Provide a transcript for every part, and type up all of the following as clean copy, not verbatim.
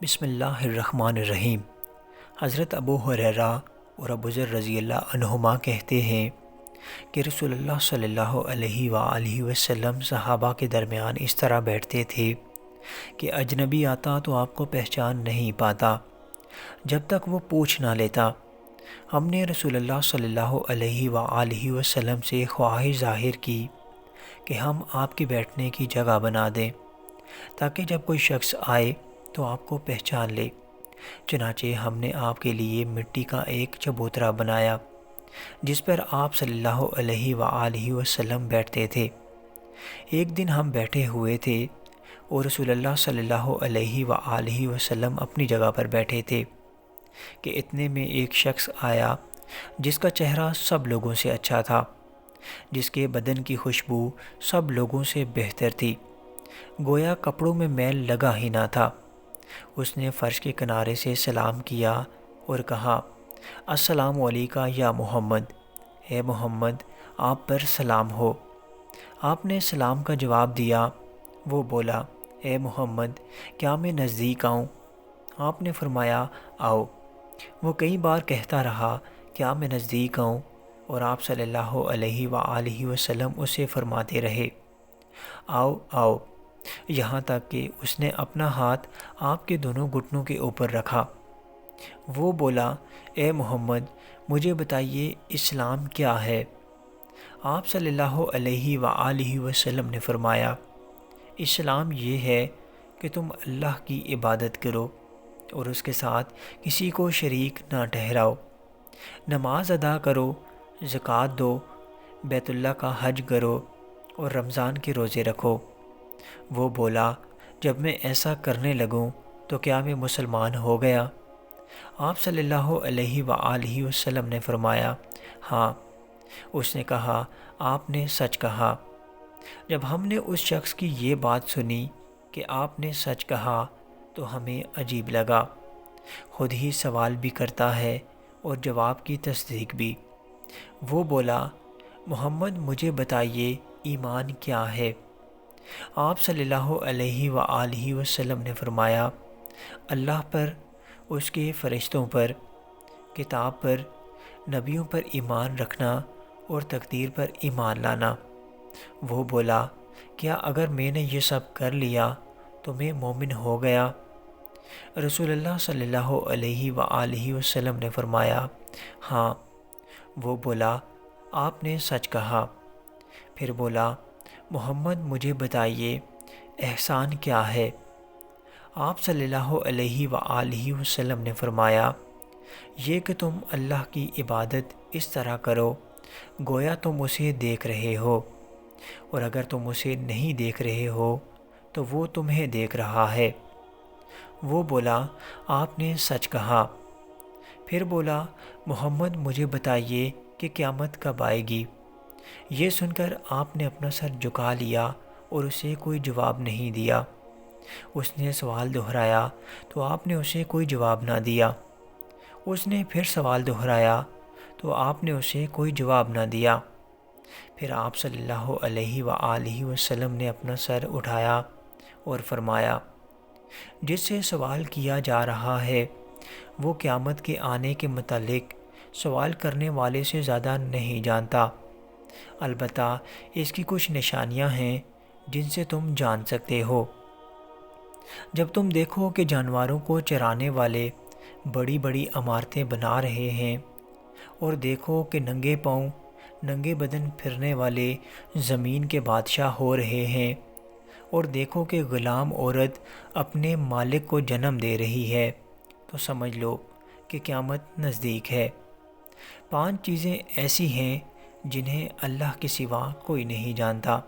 بسم اللہ الرحمن الرحیم۔ حضرت ابو ہریرہ اور ابو ذر رضی اللہ عنہما کہتے ہیں کہ رسول اللہ صلی اللہ علیہ وآلہ وسلم صحابہ کے درمیان اس طرح بیٹھتے تھے کہ اجنبی آتا تو آپ کو پہچان نہیں پاتا جب تک وہ پوچھ نہ لیتا۔ ہم نے رسول اللہ صلی اللہ علیہ وآلہ وسلم سے خواہش ظاہر کی کہ ہم آپ کے بیٹھنے کی جگہ بنا دیں تاکہ جب کوئی شخص آئے تو آپ کو پہچان لے۔ چنانچہ ہم نے آپ کے لیے مٹی کا ایک چبوترا بنایا جس پر آپ صلی اللہ علیہ وآلہ وسلم بیٹھتے تھے۔ ایک دن ہم بیٹھے ہوئے تھے اور رسول اللہ صلی اللہ علیہ وآلہ وسلم اپنی جگہ پر بیٹھے تھے کہ اتنے میں ایک شخص آیا جس کا چہرہ سب لوگوں سے اچھا تھا، جس کے بدن کی خوشبو سب لوگوں سے بہتر تھی، گویا کپڑوں میں میل لگا ہی نہ تھا۔ اس نے فرش کے کنارے سے سلام کیا اور کہا، السلام علیکم یا محمد، اے محمد آپ پر سلام ہو۔ آپ نے سلام کا جواب دیا۔ وہ بولا، اے محمد کیا میں نزدیک آؤں؟ آپ نے فرمایا، آؤ۔ وہ کئی بار کہتا رہا، کیا میں نزدیک آؤں؟ اور آپ صلی اللہ علیہ وآلہ وسلم اسے فرماتے رہے، آؤ آؤ، یہاں تک کہ اس نے اپنا ہاتھ آپ کے دونوں گھٹنوں کے اوپر رکھا۔ وہ بولا، اے محمد مجھے بتائیے اسلام کیا ہے؟ آپ صلی اللہ علیہ وآلہ وسلم نے فرمایا، اسلام یہ ہے کہ تم اللہ کی عبادت کرو اور اس کے ساتھ کسی کو شریک نہ ٹھہراؤ، نماز ادا کرو، زکوٰۃ دو، بیت اللہ کا حج کرو اور رمضان کے روزے رکھو۔ وہ بولا، جب میں ایسا کرنے لگوں تو کیا میں مسلمان ہو گیا؟ آپ صلی اللہ علیہ وآلہ وسلم نے فرمایا، ہاں۔ اس نے کہا، آپ نے سچ کہا۔ جب ہم نے اس شخص کی یہ بات سنی کہ آپ نے سچ کہا تو ہمیں عجیب لگا، خود ہی سوال بھی کرتا ہے اور جواب کی تصدیق بھی۔ وہ بولا، محمد مجھے بتائیے ایمان کیا ہے؟ آپ صلی اللہ علیہ وآلہ وسلم نے فرمایا، اللہ پر، اس کے فرشتوں پر، کتاب پر، نبیوں پر ایمان رکھنا اور تقدیر پر ایمان لانا۔ وہ بولا، کیا اگر میں نے یہ سب کر لیا تو میں مومن ہو گیا؟ رسول اللہ صلی اللہ علیہ وآلہ وسلم نے فرمایا، ہاں۔ وہ بولا، آپ نے سچ کہا۔ پھر بولا، محمد مجھے بتائیے احسان کیا ہے؟ آپ صلی اللہ علیہ وآلہ وسلم نے فرمایا، یہ کہ تم اللہ کی عبادت اس طرح کرو گویا تم اسے دیکھ رہے ہو، اور اگر تم اسے نہیں دیکھ رہے ہو تو وہ تمہیں دیکھ رہا ہے۔ وہ بولا، آپ نے سچ کہا۔ پھر بولا، محمد مجھے بتائیے کہ قیامت کب آئے گی؟ یہ سن کر آپ نے اپنا سر جھکا لیا اور اسے کوئی جواب نہیں دیا۔ اس نے سوال دہرایا تو آپ نے اسے کوئی جواب نہ دیا۔ اس نے پھر سوال دہرایا تو آپ نے اسے کوئی جواب نہ دیا۔ پھر آپ صلی اللہ علیہ وآلہ وسلم نے اپنا سر اٹھایا اور فرمایا، جس سے سوال کیا جا رہا ہے وہ قیامت کے آنے کے متعلق سوال کرنے والے سے زیادہ نہیں جانتا، البتہ اس کی کچھ نشانیاں ہیں جن سے تم جان سکتے ہو۔ جب تم دیکھو کہ جانوروں کو چرانے والے بڑی بڑی عمارتیں بنا رہے ہیں، اور دیکھو کہ ننگے پاؤں ننگے بدن پھرنے والے زمین کے بادشاہ ہو رہے ہیں، اور دیکھو کہ غلام عورت اپنے مالک کو جنم دے رہی ہے، تو سمجھ لو کہ قیامت نزدیک ہے۔ 5 چیزیں ایسی ہیں جنہیں اللہ کے سوا کوئی نہیں جانتا۔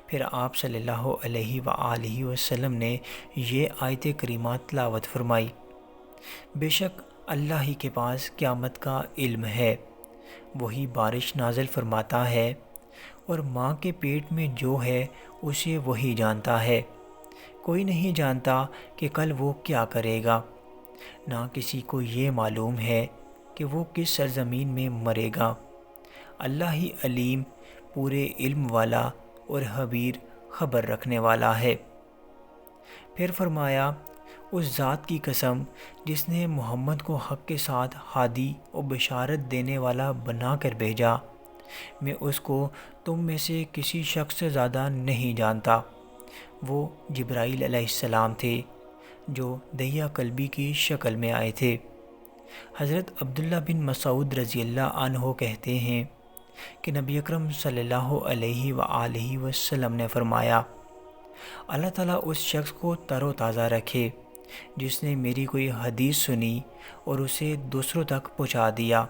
پھر آپ صلی اللہ علیہ وآلہ وسلم نے یہ آیت کریمہ تلاوت فرمائی، بے شک اللہ ہی کے پاس قیامت کا علم ہے، وہی بارش نازل فرماتا ہے، اور ماں کے پیٹ میں جو ہے اسے وہی جانتا ہے، کوئی نہیں جانتا کہ کل وہ کیا کرے گا، نہ کسی کو یہ معلوم ہے کہ وہ کس سرزمین میں مرے گا۔ اللہ ہی علیم، پورے علم والا اور خبیر، خبر رکھنے والا ہے۔ پھر فرمایا، اس ذات کی قسم جس نے محمد کو حق کے ساتھ ہادی و بشارت دینے والا بنا کر بھیجا، میں اس کو تم میں سے کسی شخص سے زیادہ نہیں جانتا۔ وہ جبرائیل علیہ السلام تھے جو دہیہ قلبی کی شکل میں آئے تھے۔ حضرت عبداللہ بن مسعود رضی اللہ عنہ کہتے ہیں کہ نبی اکرم صلی اللہ علیہ وآلہ وسلم نے فرمایا، اللہ تعالیٰ اس شخص کو تر و تازہ رکھے جس نے میری کوئی حدیث سنی اور اسے دوسروں تک پہنچا دیا۔